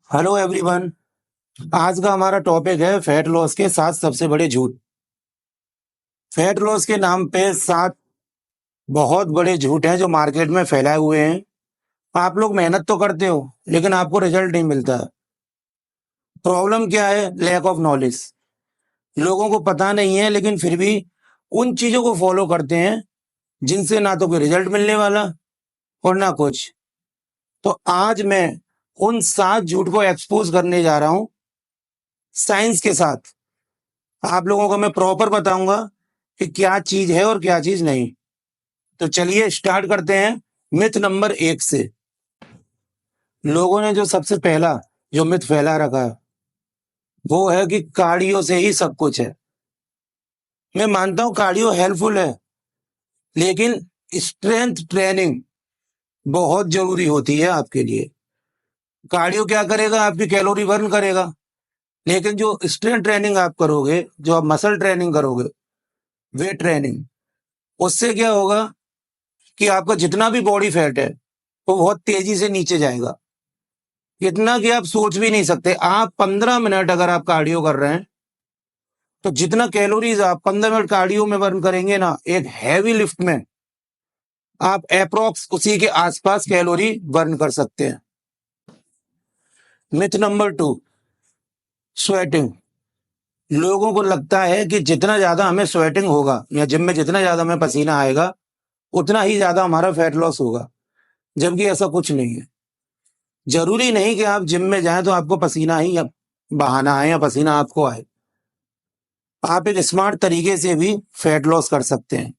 Hello everyone. आज का हमारा टॉपिक है फैट लॉस के 7 सबसे बड़े झूठ। फैट लॉस के नाम पे 7 बहुत बड़े झूठ हैं जो मार्केट में फैलाए हुए हैं। आप लोग मेहनत तो करते हो लेकिन आपको रिजल्ट नहीं मिलता है। प्रॉब्लम क्या है? Lack of knowledge. लोगों को पता नहीं है लेकिन फिर भी उन चीजों को फॉलो करते हैं जिनसे ना तो कोई रिजल्ट मिलने वाला और ना कुछ। तो आज मैं उन 7 झूठ को एक्सपोज करने जा रहा हूं साइंस के साथ। आप लोगों को मैं प्रॉपर बताऊंगा कि क्या चीज है और क्या चीज नहीं। तो चलिए स्टार्ट करते हैं मिथ नंबर 1 से। लोगों ने जो सबसे पहला जो मिथ फैला रखा है वो है कि कार्डियो से ही सब कुछ है। मैं मानता हूं कार्डियो हेल्पफुल है लेकिन स्ट्रेंथ ट्रेनिंग बहुत जरूरी होती है आपके लिए। कार्डियो क्या करेगा? आपकी कैलोरी बर्न करेगा, लेकिन जो स्ट्रेंथ ट्रेनिंग आप करोगे, जो आप मसल ट्रेनिंग करोगे, वेट ट्रेनिंग, उससे क्या होगा कि आपका जितना भी बॉडी फैट है वो बहुत तेजी से नीचे जाएगा। इतना कि आप सोच भी नहीं सकते। आप 15 मिनट अगर आप कार्डियो कर रहे हैं तो जितना कैलोरीज आप 15 मिनट कार्डियो में बर्न करेंगे ना, एक हैवी लिफ्ट में आप अप्रोक्स उसी के आसपास कैलोरी बर्न कर सकते हैं। Myth number 2, sweating. लोगों को लगता है कि जितना ज्यादा हमें स्वेटिंग होगा या जिम में जितना ज्यादा हमें पसीना आएगा उतना ही ज्यादा हमारा फैट लॉस होगा, जबकि ऐसा कुछ नहीं है। जरूरी नहीं कि आप जिम में जाएं तो आपको पसीना ही बहाना आए या पसीना आपको आए। आप एक स्मार्ट तरीके से भी फैट लॉस कर सकते हैं।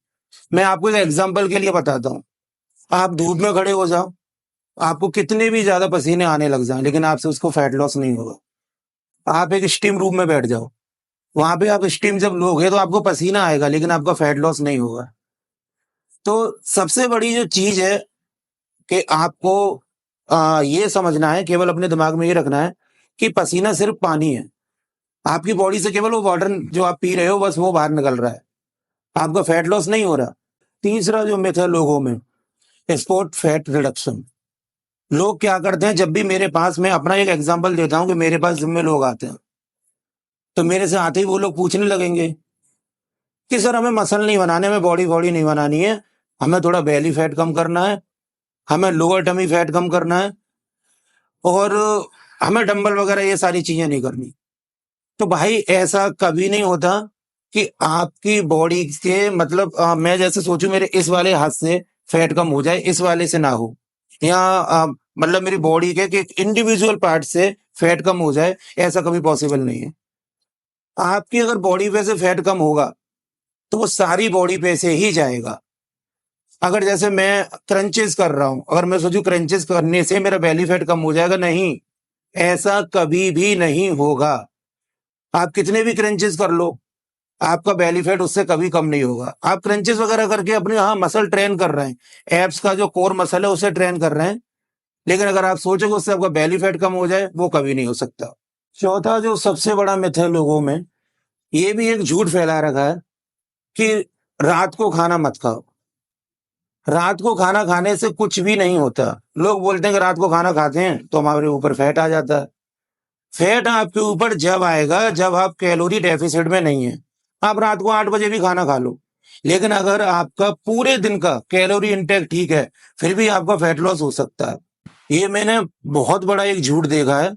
मैं आपको एक एग्जांपल के लिए बताता हूँ। आप धूप में खड़े हो जाओ, आपको कितने भी ज्यादा पसीने आने लग जाएं लेकिन आपसे उसको फैट लॉस नहीं होगा। आप एक स्टीम रूम में बैठ जाओ, वहां पे आप स्टीम जब लोगे तो आपको पसीना आएगा लेकिन आपका फैट लॉस नहीं होगा। तो सबसे बड़ी जो चीज है कि आपको ये समझना है, केवल अपने दिमाग में ये रखना है कि पसीना सिर्फ पानी है। आपकी बॉडी से केवल वो वाटर जो आप पी रहे हो बस वो बाहर निकल रहा है, आपका फैट लॉस नहीं हो रहा। तीसरा जो मिथ है लोगों में, स्पॉट फैट रिडक्शन। लोग क्या करते हैं, जब भी मेरे पास, मैं अपना एक एग्जांपल देता हूं कि मेरे पास जिम में लोग आते हैं तो मेरे से आते ही वो लोग पूछने लगेंगे कि सर हमें मसल नहीं बनाने, हमें बॉडी बॉडी नहीं बनानी है, हमें थोड़ा बेली फैट कम करना है, हमें लोअर टमी फैट कम करना है और हमें डंबल वगैरह ये सारी चीजें नहीं करनी। तो भाई ऐसा कभी नहीं होता कि आपकी बॉडी के मतलब मैं जैसे सोचूं मेरे इस वाले हाथ से फैट कम हो जाए, इस वाले से ना हो, या मतलब मेरी बॉडी के कि इंडिविजुअल पार्ट से फैट कम हो जाए, ऐसा कभी पॉसिबल नहीं है। आपकी अगर बॉडी पे से फैट कम होगा तो वो सारी बॉडी पे से ही जाएगा। अगर जैसे मैं क्रंचेस कर रहा हूं, अगर मैं सोचूं क्रंचेस करने से मेरा बेली फैट कम हो जाएगा, नहीं, ऐसा कभी भी नहीं होगा। आप कितने भी क्रंचेस कर लो, आपका बेली फैट उससे कभी कम नहीं होगा। आप क्रंचेस वगैरह करके अपने हाँ मसल ट्रेन कर रहे हैं, एब्स का जो कोर मसल है उसे ट्रेन कर रहे हैं, लेकिन अगर आप सोचोगे उससे आपका बेली फैट कम हो जाए, वो कभी नहीं हो सकता। चौथा जो सबसे बड़ा मिथ है लोगों में, ये भी एक झूठ फैला रखा है कि रात को खाना मत खाओ। रात को खाना खाने से कुछ भी नहीं होता। लोग बोलते हैं कि रात को खाना खाते हैं तो हमारे ऊपर फैट आ जाता है। फैट आपके ऊपर जब आएगा जब आप कैलोरी डेफिसिट में नहीं है। आप रात को 8 बजे भी खाना खा लो, लेकिन अगर आपका पूरे दिन का कैलोरी इंटेक ठीक है फिर भी आपका फैट लॉस हो सकता है। ये मैंने बहुत बड़ा एक झूठ देखा है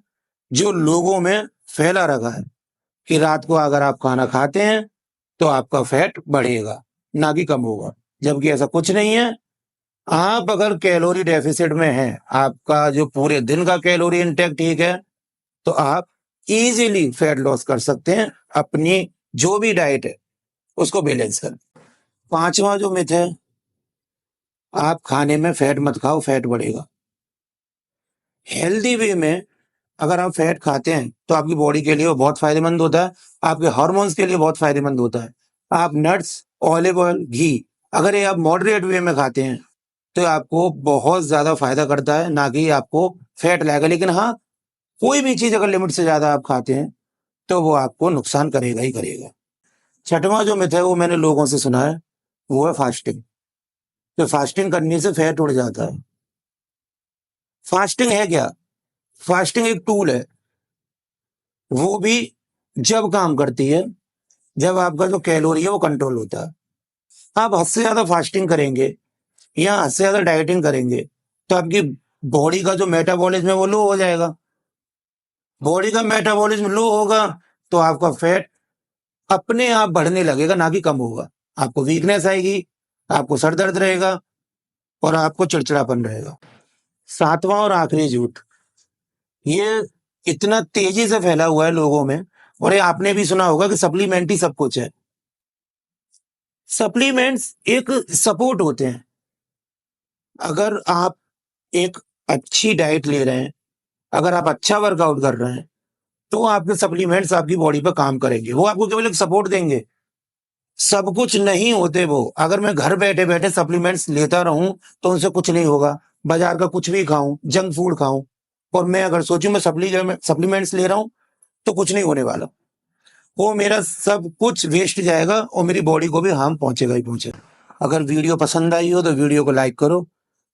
जो लोगों में फैला रखा है कि रात को अगर आप खाना खाते हैं तो आपका फैट बढ़ेगा ना कि कम होगा, जबकि ऐसा कुछ नहीं है। आप अगर कैलोरी डेफिसिट में हैं, आपका जो पूरे दिन का कैलोरी इंटेक ठीक है, तो आप इजीली फैट लॉस कर सकते हैं अपनी जो भी डाइट है उसको बैलेंस कर। पांचवा जो मिथ है, आप खाने में फैट मत खाओ, फैट बढ़ेगा। हेल्दी वे में अगर आप फैट खाते हैं तो आपकी बॉडी के लिए वो बहुत फायदेमंद होता है, आपके हार्मोन्स के लिए बहुत फायदेमंद होता है। आप नट्स, ऑलिव ऑयल, घी, अगर ये आप मॉडरेट वे में खाते हैं तो आपको बहुत ज्यादा फायदा करता है, ना कि आपको फैट लाएगा। लेकिन हाँ, कोई भी चीज अगर लिमिट से ज्यादा आप खाते हैं तो वो आपको नुकसान करेगा ही करेगा। छठवां जो मिथ है वो मैंने लोगों से सुना है, वो है फास्टिंग। तो फास्टिंग करने से फैट उड़ जाता है। फास्टिंग है क्या? फास्टिंग एक टूल है, वो भी जब काम करती है जब आपका जो कैलोरी है वो कंट्रोल होता है। आप हद से ज्यादा फास्टिंग करेंगे या हद से ज्यादा डाइटिंग करेंगे तो आपकी बॉडी का जो मेटाबॉलिज्म है वो लो हो जाएगा। बॉडी का मेटाबॉलिज्म लो होगा तो आपका फैट अपने आप बढ़ने लगेगा, ना कि कम होगा। आपको वीकनेस आएगी, आपको सर दर्द रहेगा और आपको चिड़चिड़ापन रहेगा। सातवां और आखिरी झूठ, ये इतना तेजी से फैला हुआ है लोगों में, और ये आपने भी सुना होगा कि सप्लीमेंट ही सब कुछ है। सप्लीमेंट्स एक सपोर्ट होते हैं। अगर आप एक अच्छी डाइट ले रहे हैं, अगर आप अच्छा वर्कआउट कर रहे हैं, तो आपके सप्लीमेंट्स आपकी बॉडी पे काम करेंगे, वो आपको केवल एक सपोर्ट देंगे। सब कुछ नहीं होते वो। अगर मैं घर बैठे-बैठे सप्लीमेंट्स लेता रहूं तो उनसे कुछ नहीं होगा। बाजार का कुछ भी खाऊं, जंक फूड खाऊं, और मैं अगर सोचूं मैं सप्लीमेंट्स ले रहा हूं तो कुछ नहीं होने वाला। वो मेरा सब कुछ वेस्ट जाएगा और मेरी बॉडी को भी हार्म पहुंचेगा ही पहुंचेगा। अगर वीडियो पसंद आई हो तो वीडियो को लाइक करो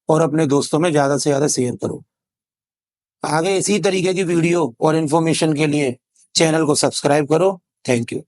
और अपने दोस्तों में ज्यादा से ज्यादा शेयर करो। आगे इसी तरीके की वीडियो और इन्फॉर्मेशन के लिए चैनल को सब्सक्राइब करो। Thank you.